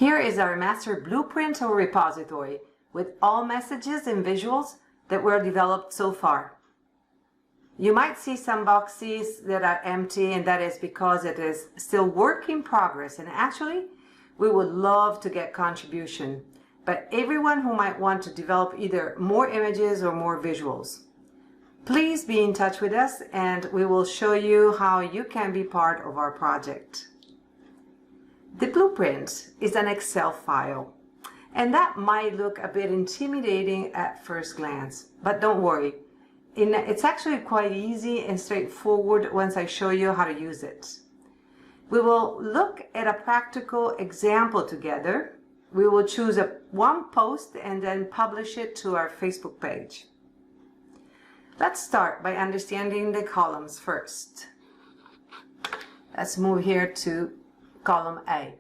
Here is our master blueprint or repository with all messages and visuals that were developed so far. You might see some boxes that are empty, and that is because it is still work in progress, and actually we would love to get contribution by everyone who might want to develop either more images or more visuals. Please be in touch with us and we will show you how you can be part of our project. The blueprint is an Excel file, and that might look a bit intimidating at first glance, but don't worry. It's actually quite easy and straightforward once I show you how to use it. We will look at a practical example together. We will choose one post and then publish it to our Facebook page. Let's start by understanding the columns first. Let's move here to column A.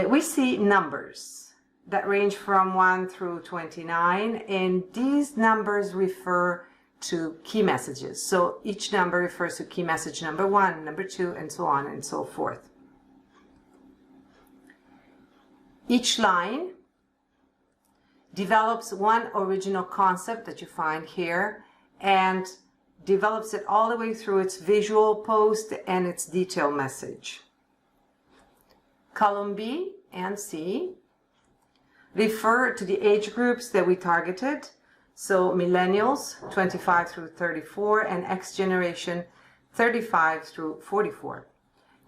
We see numbers that range from 1 through 29, and these numbers refer to key messages. So each number refers to key message number 1, number 2, and so on and so forth. Each line develops one original concept that you find here and develops it all the way through its visual post and its detail message. Column B and C refer to the age groups that we targeted, so millennials 25 through 34 and X generation 35 through 44.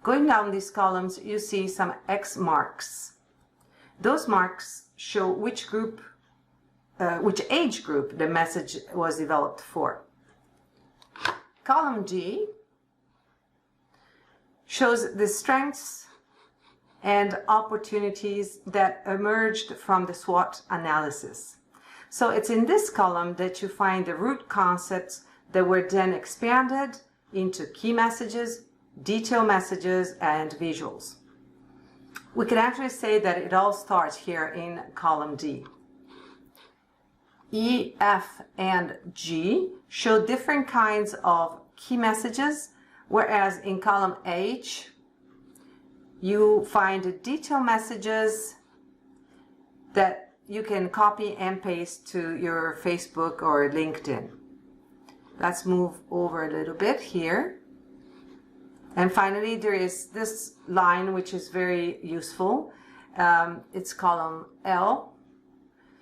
Going down these columns, you see some X marks. Those marks show which age group the message was developed for. Column G shows the strengths and opportunities that emerged from the SWOT analysis. So it's in this column that you find the root concepts that were then expanded into key messages, detail messages, and visuals. We can actually say that it all starts here in column D. E, F, and G show different kinds of key messages, whereas in column H, you find detail messages that you can copy and paste to your Facebook or LinkedIn. Let's move over a little bit here. And finally, there is this line which is very useful. It's column L.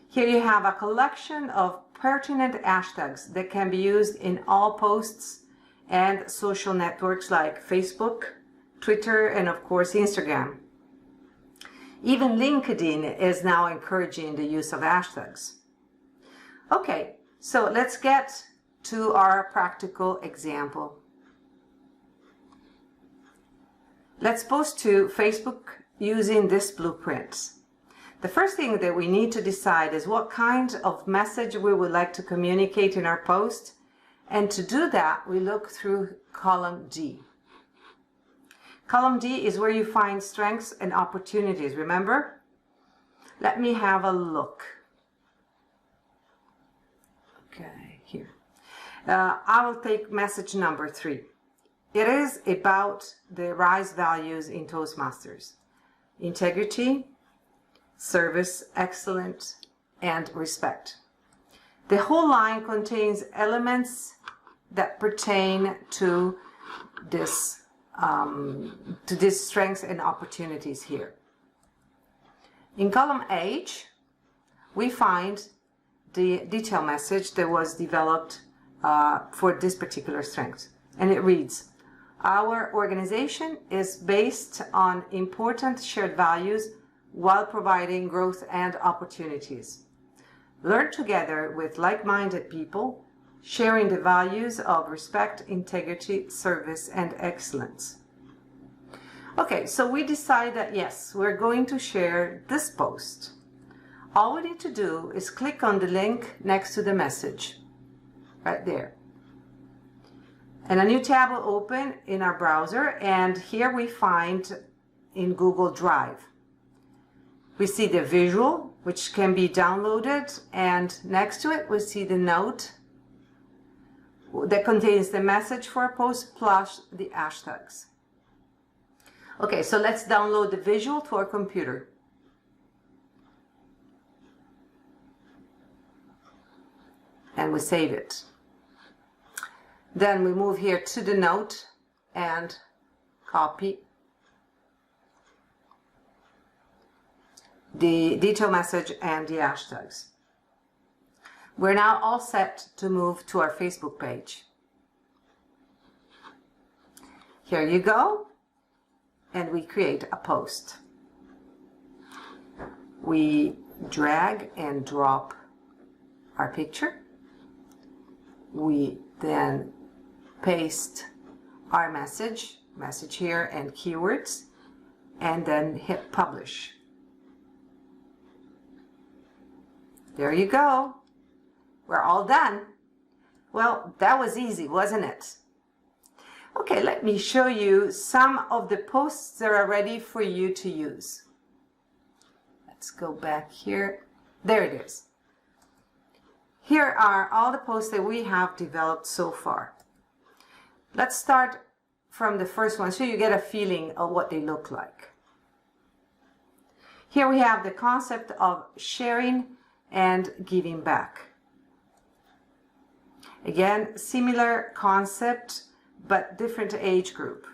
Here you have a collection of pertinent hashtags that can be used in all posts and social networks like Facebook, Twitter, and of course Instagram. Even LinkedIn is now encouraging the use of hashtags. Okay, so let's get to our practical example. Let's post to Facebook using this blueprint. The first thing that we need to decide is what kind of message we would like to communicate in our post, and to do that we look through column D. Column D is where you find strengths and opportunities, remember? Let me have a look. Okay, here. I will take message number 3. It is about the RISE values in Toastmasters: integrity, service, excellence, and respect. The whole line contains elements that pertain to this strengths and opportunities here. In column H, we find the detail message that was developed for this particular strength, and it reads: our organization is based on important shared values while providing growth and opportunities. Learn together with like-minded people, sharing the values of respect, integrity, service, and excellence. Okay, so we decide that yes, we're going to share this post. All we need to do is click on the link next to the message, right there. And a new tab will open in our browser, and here we find in Google Drive. We see the visual, which can be downloaded, and next to it we see the note that contains the message for a post plus the hashtags. Okay, so let's download the visual to our computer. And we save it. Then we move here to the note and copy the detail message and the hashtags. We're now all set to move to our Facebook page. Here you go, and we create a post. We drag and drop our picture. We then paste our message here and keywords, and then hit publish. There you go. We're all done. Well, that was easy, wasn't it? Okay, let me show you some of the posts that are ready for you to use. Let's go back here. There it is. Here are all the posts that we have developed so far. Let's start from the first one so you get a feeling of what they look like. Here we have the concept of sharing and giving back. Again, similar concept, but different age group.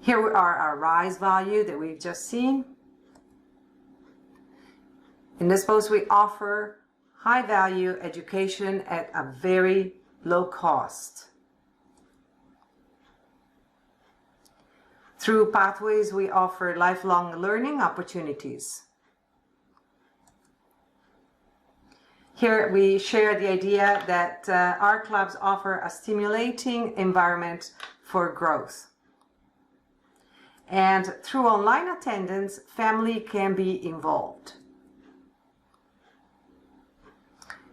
Here are our rise value that we've just seen. In this post, we offer high value education at a very low cost. Through Pathways, we offer lifelong learning opportunities. Here we share the idea that our clubs offer a stimulating environment for growth. And through online attendance, family can be involved.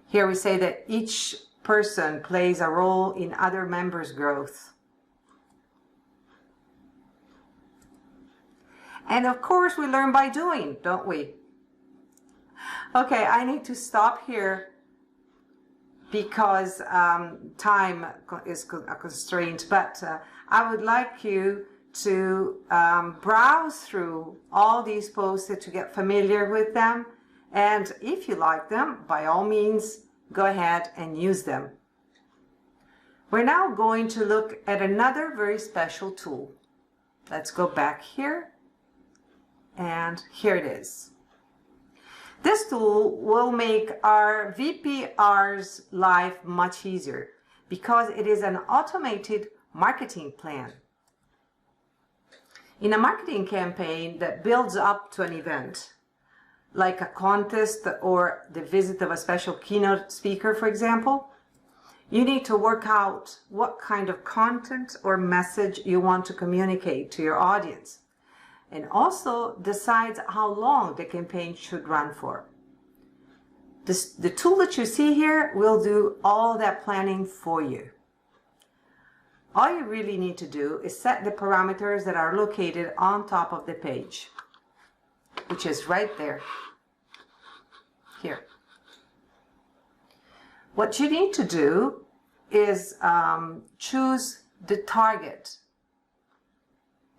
Here we say that each person plays a role in other members' growth. And of course, we learn by doing, don't we? Okay, I need to stop here because time is a constraint, but I would like you to browse through all these posts to get familiar with them. And if you like them, by all means, go ahead and use them. We're now going to look at another very special tool. Let's go back here. And here it is. This tool will make our VPR's life much easier because it is an automated marketing plan. In a marketing campaign that builds up to an event, like a contest or the visit of a special keynote speaker, for example, you need to work out what kind of content or message you want to communicate to your audience, and also decides how long the campaign should run for. The tool that you see here will do all that planning for you. All you really need to do is set the parameters that are located on top of the page, which is right there, here. What you need to do is choose the target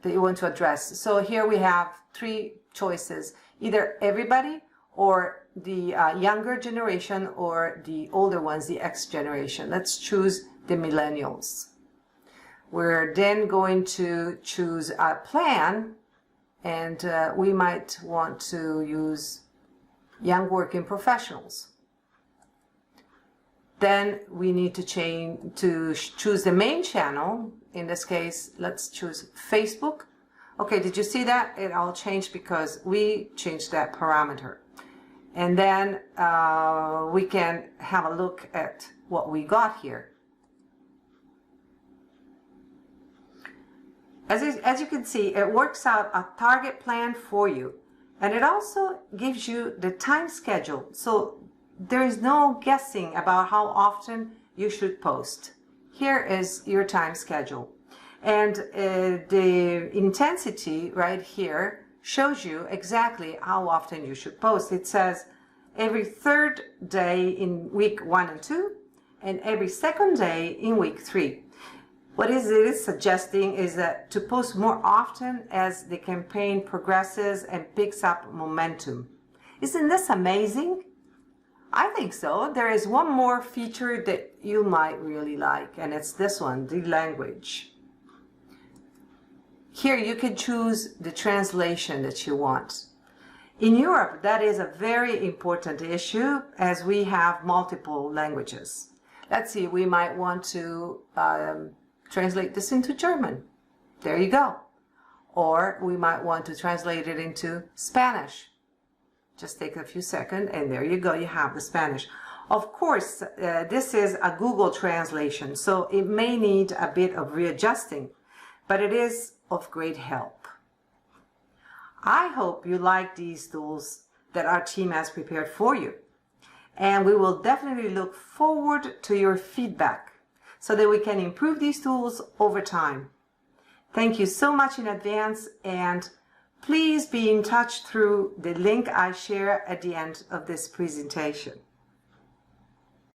that you want to address. So here we have three choices: either everybody, or the younger generation, or the older ones, the X generation. Let's choose the millennials. We're then going to choose a plan, and we might want to use young working professionals. Then we need to choose the main channel. In this case, let's choose Facebook. Okay, did you see that? It all changed because we changed that parameter. And then we can have a look at what we got here. As you can see, it works out a target plan for you. And it also gives you the time schedule. So there is no guessing about how often you should post. Here is your time schedule. And the intensity right here shows you exactly how often you should post. It says every third day in week 1 and 2, and every second day in week 3. What it is suggesting is that to post more often as the campaign progresses and picks up momentum. Isn't this amazing? I think so. There is one more feature that you might really like, and it's this one, the language. Here you can choose the translation that you want. In Europe, that is a very important issue as we have multiple languages. Let's see, we might want to translate this into German. There you go. Or we might want to translate it into Spanish. Just take a few seconds and there you go, you have the Spanish. Of course, this is a Google translation, so it may need a bit of readjusting, but it is of great help. I hope you like these tools that our team has prepared for you. And we will definitely look forward to your feedback so that we can improve these tools over time. Thank you so much in advance, and please be in touch through the link I share at the end of this presentation.